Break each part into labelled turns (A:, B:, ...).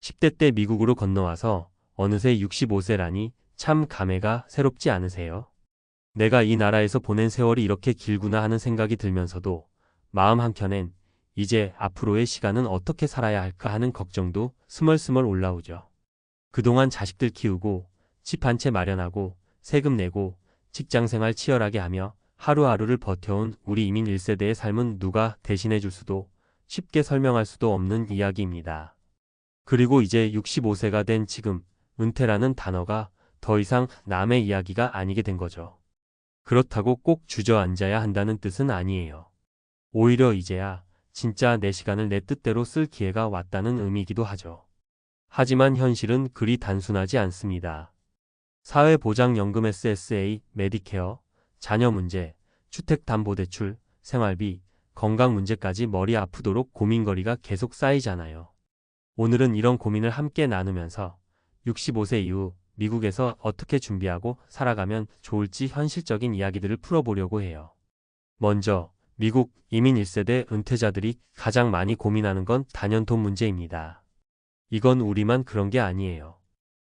A: 10대 때 미국으로 건너와서 어느새 65세라니 참 감회가 새롭지 않으세요? 내가 이 나라에서 보낸 세월이 이렇게 길구나 하는 생각이 들면서도 마음 한켠엔 이제 앞으로의 시간은 어떻게 살아야 할까 하는 걱정도 스멀스멀 올라오죠. 그동안 자식들 키우고 집 한 채 마련하고 세금 내고 직장생활 치열하게 하며 하루하루를 버텨온 우리 이민 1세대의 삶은 누가 대신해 줄 수도 쉽게 설명할 수도 없는 이야기입니다. 그리고 이제 65세가 된 지금 은퇴라는 단어가 더 이상 남의 이야기가 아니게 된 거죠. 그렇다고 꼭 주저앉아야 한다는 뜻은 아니에요. 오히려 이제야 진짜 내 시간을 내 뜻대로 쓸 기회가 왔다는 의미이기도 하죠. 하지만 현실은 그리 단순하지 않습니다. 사회보장연금 SSA, 메디케어, 자녀 문제, 주택담보대출, 생활비, 건강 문제까지 머리 아프도록 고민거리가 계속 쌓이잖아요. 오늘은 이런 고민을 함께 나누면서 65세 이후 미국에서 어떻게 준비하고 살아가면 좋을지 현실적인 이야기들을 풀어보려고 해요. 먼저 미국 이민 1세대 은퇴자들이 가장 많이 고민하는 건 단연 돈 문제입니다. 이건 우리만 그런 게 아니에요.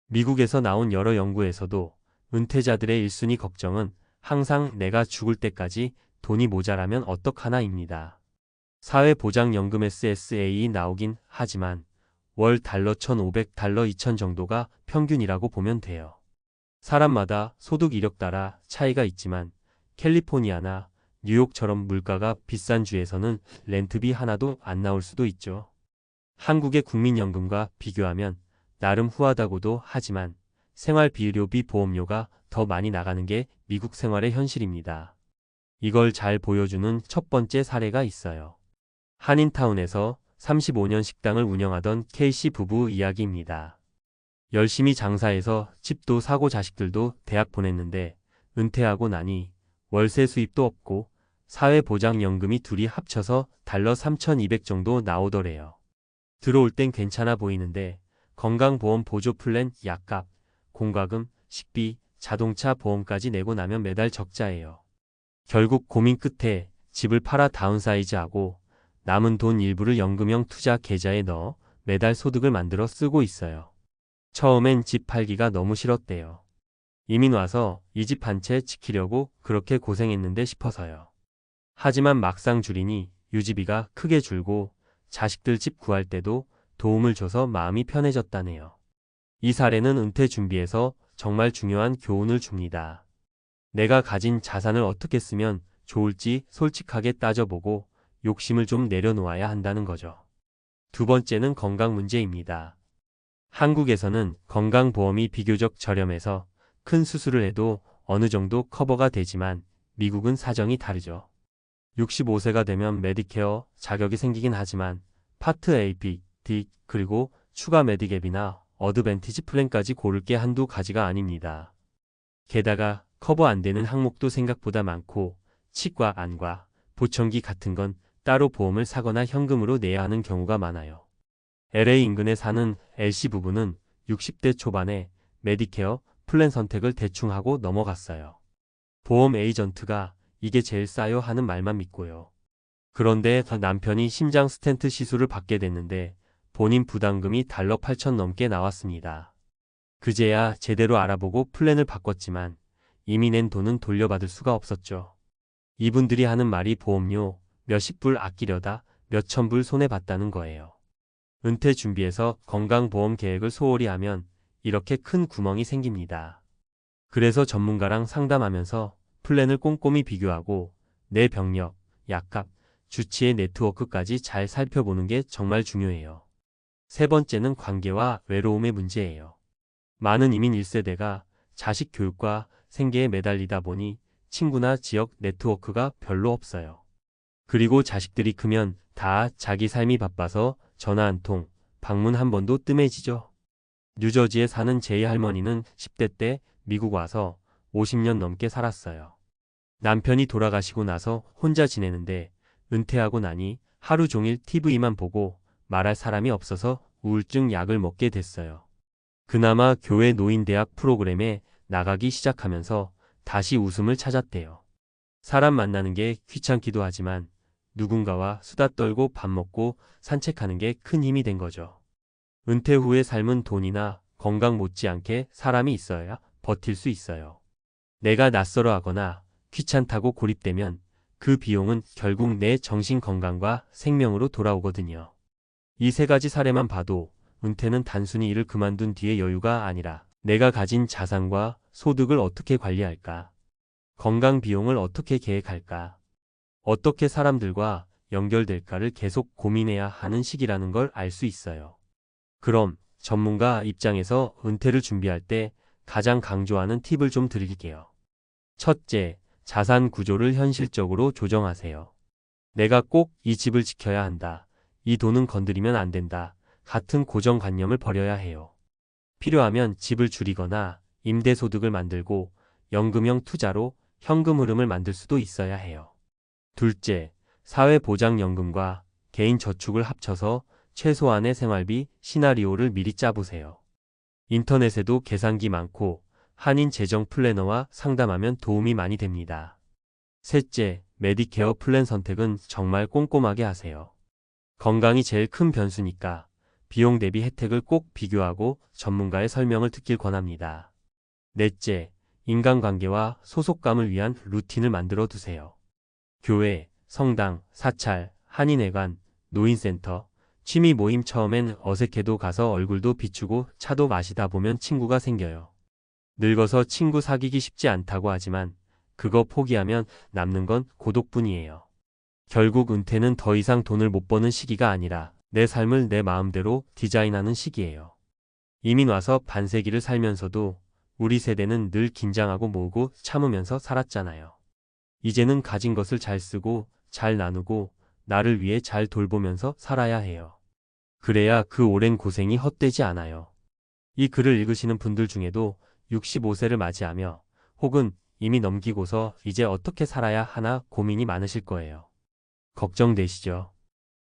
A: 미국에서 나온 여러 연구에서도 은퇴자들의 1순위 걱정은 항상 내가 죽을 때까지 돈이 모자라면 어떡하나입니다. 사회보장연금 SSA 나오긴 하지만 월 달러 1,500달러 2,000 정도가 평균이라고 보면 돼요. 사람마다 소득 이력 따라 차이가 있지만 캘리포니아나 뉴욕처럼 물가가 비싼 주에서는 렌트비 하나도 안 나올 수도 있죠. 한국의 국민연금과 비교하면 나름 후하다고도 하지만 생활비료비 보험료가 더 많이 나가는 게 미국 생활의 현실입니다. 이걸 잘 보여주는 첫 번째 사례가 있어요. 한인타운에서 35년 식당을 운영하던 K씨 부부 이야기입니다. 열심히 장사해서 집도 사고 자식들도 대학 보냈는데 은퇴하고 나니 월세 수입도 없고 사회보장연금이 둘이 합쳐서 달러 3,200 정도 나오더래요. 들어올 땐 괜찮아 보이는데 건강보험 보조 플랜 약값, 공과금, 식비, 자동차 보험까지 내고 나면 매달 적자예요. 결국 고민 끝에 집을 팔아 다운사이즈하고 남은 돈 일부를 연금형 투자 계좌에 넣어 매달 소득을 만들어 쓰고 있어요. 처음엔 집 팔기가 너무 싫었대요. 이민 와서 이 집 한 채 지키려고 그렇게 고생했는데 싶어서요. 하지만 막상 줄이니 유지비가 크게 줄고 자식들 집 구할 때도 도움을 줘서 마음이 편해졌다네요. 이 사례는 은퇴 준비에서 정말 중요한 교훈을 줍니다. 내가 가진 자산을 어떻게 쓰면 좋을지 솔직하게 따져보고 욕심을 좀 내려놓아야 한다는 거죠. 두 번째는 건강 문제입니다. 한국에서는 건강보험이 비교적 저렴해서 큰 수술을 해도 어느 정도 커버가 되지만 미국은 사정이 다르죠. 65세가 되면 메디케어 자격이 생기긴 하지만 파트 A, B, D 그리고 추가 메디갭이나 어드밴티지 플랜까지 고를 게 한두 가지가 아닙니다. 게다가 커버 안 되는 항목도 생각보다 많고 치과, 안과, 보청기 같은 건 따로 보험을 사거나 현금으로 내야 하는 경우가 많아요. LA 인근에 사는 L씨 부부는 60대 초반에 메디케어 플랜 선택을 대충 하고 넘어갔어요. 보험 에이전트가 이게 제일 싸요 하는 말만 믿고요. 그런데 남편이 심장 스텐트 시술을 받게 됐는데 본인 부담금이 달러 8,000 넘게 나왔습니다. 그제야 제대로 알아보고 플랜을 바꿨지만 이미 낸 돈은 돌려받을 수가 없었죠. 이분들이 하는 말이 보험료 몇십 불 아끼려다 몇천 불 손해봤다는 거예요. 은퇴 준비해서 건강보험 계획을 소홀히 하면 이렇게 큰 구멍이 생깁니다. 그래서 전문가랑 상담하면서 플랜을 꼼꼼히 비교하고 내 병력, 약값, 주치의 네트워크까지 잘 살펴보는 게 정말 중요해요. 세 번째는 관계와 외로움의 문제예요. 많은 이민 1세대가 자식 교육과 생계에 매달리다 보니 친구나 지역 네트워크가 별로 없어요. 그리고 자식들이 크면 다 자기 삶이 바빠서 전화 한 통, 방문 한 번도 뜸해지죠. 뉴저지에 사는 제이 할머니는 10대 때 미국 와서 50년 넘게 살았어요. 남편이 돌아가시고 나서 혼자 지내는데 은퇴하고 나니 하루 종일 TV만 보고 말할 사람이 없어서 우울증 약을 먹게 됐어요. 그나마 교회 노인대학 프로그램에 나가기 시작하면서 다시 웃음을 찾았대요. 사람 만나는 게 귀찮기도 하지만 누군가와 수다 떨고 밥 먹고 산책하는 게 큰 힘이 된 거죠. 은퇴 후의 삶은 돈이나 건강 못지않게 사람이 있어야 버틸 수 있어요. 내가 낯설어 하거나 귀찮다고 고립되면 그 비용은 결국 내 정신 건강과 생명으로 돌아오거든요. 이 세 가지 사례만 봐도 은퇴는 단순히 일을 그만둔 뒤의 여유가 아니라 내가 가진 자산과 소득을 어떻게 관리할까? 건강 비용을 어떻게 계획할까? 어떻게 사람들과 연결될까를 계속 고민해야 하는 시기라는 걸 알 수 있어요. 그럼 전문가 입장에서 은퇴를 준비할 때 가장 강조하는 팁을 좀 드릴게요. 첫째, 자산 구조를 현실적으로 조정하세요. 내가 꼭 이 집을 지켜야 한다. 이 돈은 건드리면 안 된다. 같은 고정관념을 버려야 해요. 필요하면 집을 줄이거나 임대소득을 만들고 연금형 투자로 현금 흐름을 만들 수도 있어야 해요. 둘째, 사회보장연금과 개인저축을 합쳐서 최소한의 생활비 시나리오를 미리 짜보세요. 인터넷에도 계산기 많고 한인재정 플래너와 상담하면 도움이 많이 됩니다. 셋째, 메디케어 플랜 선택은 정말 꼼꼼하게 하세요. 건강이 제일 큰 변수니까 비용 대비 혜택을 꼭 비교하고 전문가의 설명을 듣길 권합니다. 넷째, 인간관계와 소속감을 위한 루틴을 만들어 두세요. 교회, 성당, 사찰, 한인회관, 노인센터, 취미 모임 처음엔 어색해도 가서 얼굴도 비추고 차도 마시다 보면 친구가 생겨요. 늙어서 친구 사귀기 쉽지 않다고 하지만 그거 포기하면 남는 건 고독뿐이에요. 결국 은퇴는 더 이상 돈을 못 버는 시기가 아니라 내 삶을 내 마음대로 디자인하는 시기예요. 이민 와서 반세기를 살면서도 우리 세대는 늘 긴장하고 모으고 참으면서 살았잖아요. 이제는 가진 것을 잘 쓰고 잘 나누고 나를 위해 잘 돌보면서 살아야 해요. 그래야 그 오랜 고생이 헛되지 않아요. 이 글을 읽으시는 분들 중에도 65세를 맞이하며 혹은 이미 넘기고서 이제 어떻게 살아야 하나 고민이 많으실 거예요. 걱정되시죠?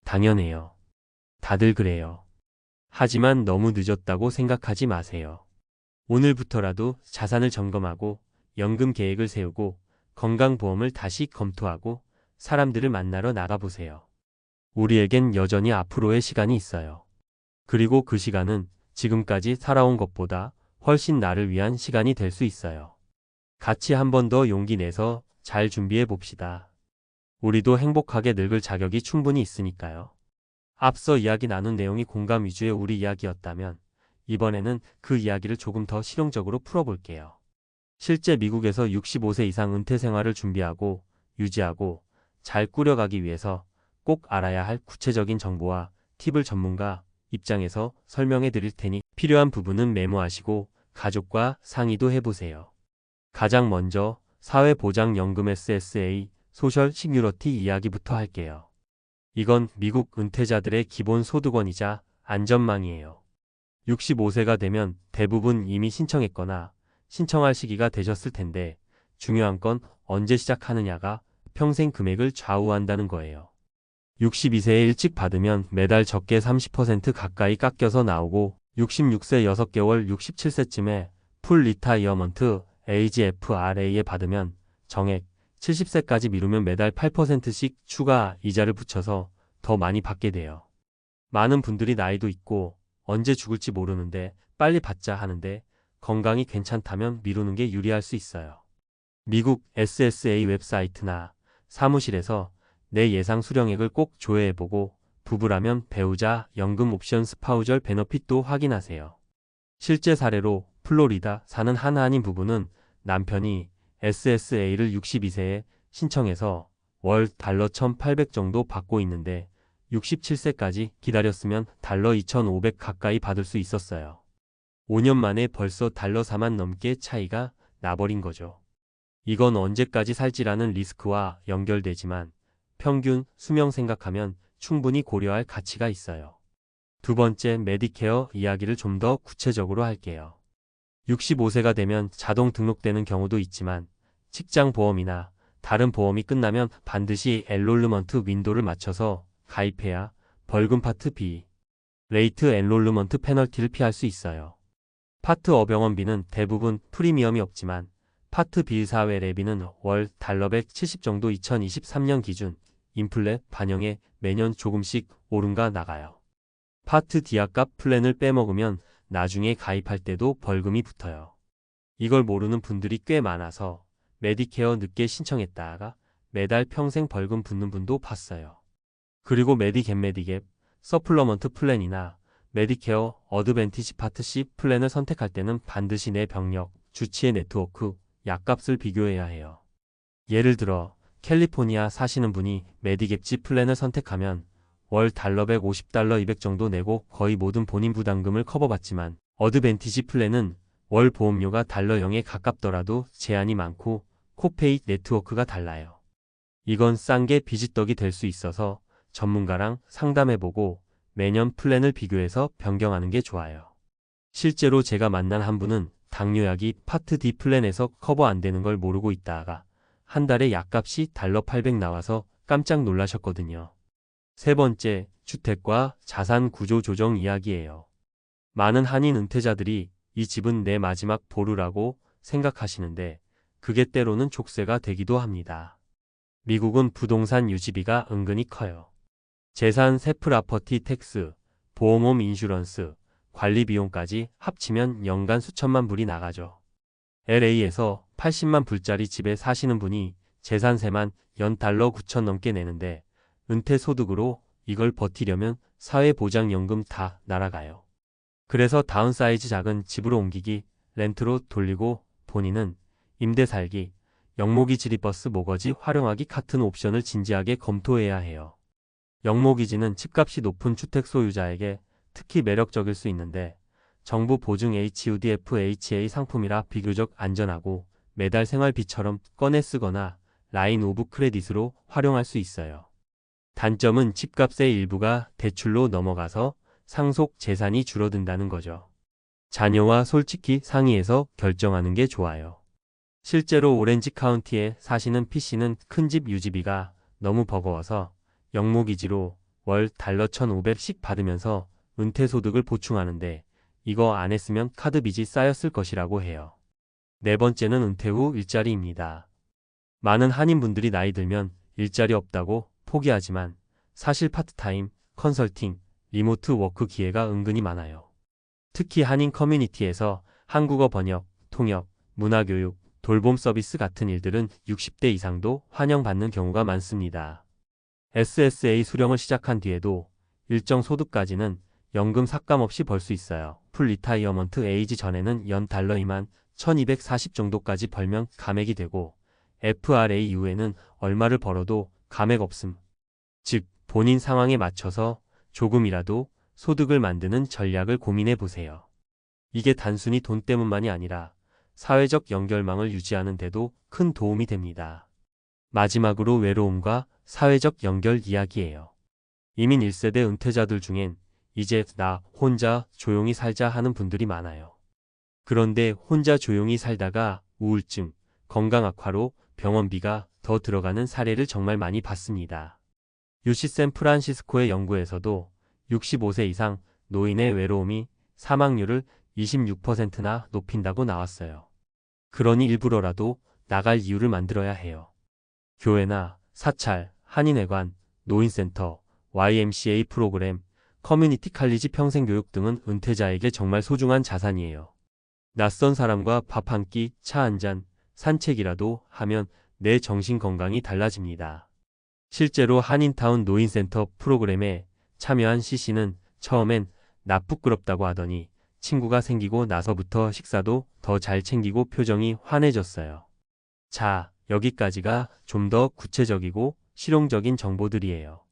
A: 당연해요. 다들 그래요. 하지만 너무 늦었다고 생각하지 마세요. 오늘부터라도 자산을 점검하고 연금 계획을 세우고 건강보험을 다시 검토하고 사람들을 만나러 나가보세요. 우리에겐 여전히 앞으로의 시간이 있어요. 그리고 그 시간은 지금까지 살아온 것보다 훨씬 나를 위한 시간이 될 수 있어요. 같이 한 번 더 용기 내서 잘 준비해 봅시다. 우리도 행복하게 늙을 자격이 충분히 있으니까요. 앞서 이야기 나눈 내용이 공감 위주의 우리 이야기였다면 이번에는 그 이야기를 조금 더 실용적으로 풀어볼게요. 실제 미국에서 65세 이상 은퇴 생활을 준비하고 유지하고 잘 꾸려가기 위해서 꼭 알아야 할 구체적인 정보와 팁을 전문가 입장에서 설명해 드릴 테니 필요한 부분은 메모하시고 가족과 상의도 해보세요. 가장 먼저 사회보장연금 SSA 소셜 시큐리티 이야기부터 할게요. 이건 미국 은퇴자들의 기본 소득원이자 안전망이에요. 65세가 되면 대부분 이미 신청했거나 신청할 시기가 되셨을 텐데 중요한 건 언제 시작하느냐가 평생 금액을 좌우한다는 거예요. 62세에 일찍 받으면 매달 적게 30% 가까이 깎여서 나오고 66세 6개월 67세쯤에 풀 리타이어먼트 AGFRA에 받으면 정액 70세까지 미루면 매달 8%씩 추가 이자를 붙여서 더 많이 받게 돼요. 많은 분들이 나이도 있고 언제 죽을지 모르는데 빨리 받자 하는데 건강이 괜찮다면 미루는 게 유리할 수 있어요. 미국 SSA 웹사이트나 사무실에서 내 예상 수령액을 꼭 조회해보고 부부라면 배우자 연금 옵션 스파우절 베너핏도 확인하세요. 실제 사례로 플로리다 사는 한 한인 부부는 남편이 SSA를 62세에 신청해서 월 달러 1,800 정도 받고 있는데 67세까지 기다렸으면 달러 2,500 가까이 받을 수 있었어요. 5년 만에 벌써 달러 4만 넘게 차이가 나버린 거죠. 이건 언제까지 살지라는 리스크와 연결되지만 평균 수명 생각하면 충분히 고려할 가치가 있어요. 두 번째 메디케어 이야기를 좀 더 구체적으로 할게요. 65세가 되면 자동 등록되는 경우도 있지만 직장 보험이나 다른 보험이 끝나면 반드시 엔롤르먼트 윈도를 맞춰서 가입해야 벌금 파트 B, 레이트 엔롤르먼트 페널티를 피할 수 있어요. 파트 어 병원비는 대부분 프리미엄이 없지만 파트 B 사회 례비는 월 달러 170 정도 2023년 기준 인플레 반영에 매년 조금씩 오름가 나가요. 파트 D약값 플랜을 빼먹으면 나중에 가입할 때도 벌금이 붙어요. 이걸 모르는 분들이 꽤 많아서 메디케어 늦게 신청했다가 매달 평생 벌금 붙는 분도 봤어요. 그리고 메디갭, 서플러먼트 플랜이나 메디케어 어드밴티지 파트 C 플랜을 선택할 때는 반드시 내 병력, 주치의 네트워크, 약값을 비교해야 해요. 예를 들어 캘리포니아 사시는 분이 메디갭 G 플랜을 선택하면 월 달러 150달러 200 정도 내고 거의 모든 본인 부담금을 커버받지만 어드밴티지 플랜은 월 보험료가 달러 0에 가깝더라도 제한이 많고 코페이 네트워크가 달라요. 이건 싼 게 비지떡이 될 수 있어서 전문가랑 상담해보고 매년 플랜을 비교해서 변경하는 게 좋아요. 실제로 제가 만난 한 분은 당뇨약이 파트 D 플랜에서 커버 안 되는 걸 모르고 있다가 한 달에 약값이 달러 800 나와서 깜짝 놀라셨거든요. 세 번째, 주택과 자산 구조 조정 이야기예요. 많은 한인 은퇴자들이 이 집은 내 마지막 보루라고 생각하시는데 그게 때로는 족쇄가 되기도 합니다. 미국은 부동산 유지비가 은근히 커요. 재산 세프라퍼티 텍스, 보험홈 인슈런스, 관리 비용까지 합치면 연간 수천만 불이 나가죠. LA에서 80만 불짜리 집에 사시는 분이 재산세만 연 달러 9천 넘게 내는데 은퇴 소득으로 이걸 버티려면 사회보장연금 다 날아가요. 그래서 다운사이즈 작은 집으로 옮기기, 렌트로 돌리고 본인은 임대 살기, 영목이 지리버스 모거지 활용하기 같은 옵션을 진지하게 검토해야 해요. 영목이지는 집값이 높은 주택 소유자에게 특히 매력적일 수 있는데 정부 보증 HUD FHA 상품이라 비교적 안전하고 매달 생활비처럼 꺼내 쓰거나 라인 오브 크레딧으로 활용할 수 있어요. 단점은 집값의 일부가 대출로 넘어가서 상속 재산이 줄어든다는 거죠. 자녀와 솔직히 상의해서 결정하는 게 좋아요. 실제로 오렌지 카운티에 사시는 P씨는 큰 집 유지비가 너무 버거워서 영목이지로 월 달러 1,500씩 받으면서 은퇴소득을 보충하는데 이거 안 했으면 카드 빚이 쌓였을 것이라고 해요. 네 번째는 은퇴 후 일자리입니다. 많은 한인분들이 나이 들면 일자리 없다고 포기하지만 사실 파트타임, 컨설팅, 리모트 워크 기회가 은근히 많아요. 특히 한인 커뮤니티에서 한국어 번역, 통역, 문화교육, 돌봄 서비스 같은 일들은 60대 이상도 환영받는 경우가 많습니다. SSA 수령을 시작한 뒤에도 일정 소득까지는 연금 삭감 없이 벌 수 있어요. 풀 리타이어먼트 에이지 전에는 연 달러 2만 1240 정도까지 벌면 감액이 되고 FRA 이후에는 얼마를 벌어도 감액 없음. 즉 본인 상황에 맞춰서 조금이라도 소득을 만드는 전략을 고민해 보세요. 이게 단순히 돈 때문만이 아니라 사회적 연결망을 유지하는 데도 큰 도움이 됩니다. 마지막으로 외로움과 사회적 연결 이야기예요. 이민 1세대 은퇴자들 중엔 이제 나 혼자 조용히 살자 하는 분들이 많아요. 그런데 혼자 조용히 살다가 우울증, 건강 악화로 병원비가 더 들어가는 사례를 정말 많이 봤습니다. UC 샌프란시스코의 연구에서도 65세 이상 노인의 외로움이 사망률을 26%나 높인다고 나왔어요. 그러니 일부러라도 나갈 이유를 만들어야 해요. 교회나 사찰, 한인회관, 노인센터, YMCA 프로그램, 커뮤니티 칼리지 평생교육 등은 은퇴자에게 정말 소중한 자산이에요. 낯선 사람과 밥 한 끼, 차 한 잔, 산책이라도 하면 내 정신 건강이 달라집니다. 실제로 한인타운 노인센터 프로그램에 참여한 C씨는 처음엔 나 부끄럽다고 하더니 친구가 생기고 나서부터 식사도 더 잘 챙기고 표정이 환해졌어요. 자, 여기까지가 좀 더 구체적이고 실용적인 정보들이에요.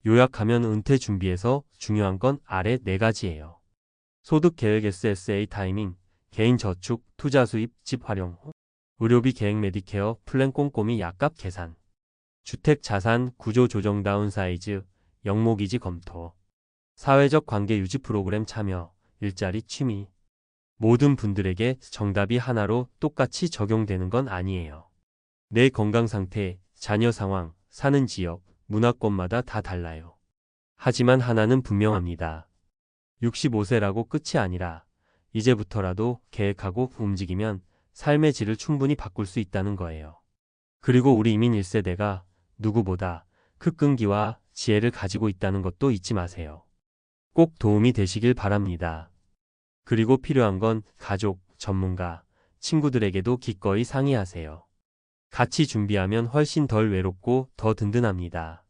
A: 요약하면 은퇴 준비에서 중요한 건 아래 4가지예요. 소득 계획 SSA 타이밍, 개인 저축, 투자 수입, 집 활용, 의료비 계획 메디케어, 플랜 꼼꼼히 약값 계산, 주택 자산 구조 조정 다운사이즈, 영목이지 검토, 사회적 관계 유지 프로그램 참여, 일자리 취미. 모든 분들에게 정답이 하나로 똑같이 적용되는 건 아니에요. 내 건강 상태, 자녀 상황, 사는 지역, 문화권마다 다 달라요. 하지만 하나는 분명합니다. 65세라고 끝이 아니라 이제부터라도 계획하고 움직이면 삶의 질을 충분히 바꿀 수 있다는 거예요. 그리고 우리 이민 1세대가 누구보다 그 끈기와 지혜를 가지고 있다는 것도 잊지 마세요. 꼭 도움이 되시길 바랍니다. 그리고 필요한 건 가족, 전문가, 친구들에게도 기꺼이 상의하세요. 같이 준비하면 훨씬 덜 외롭고 더 든든합니다.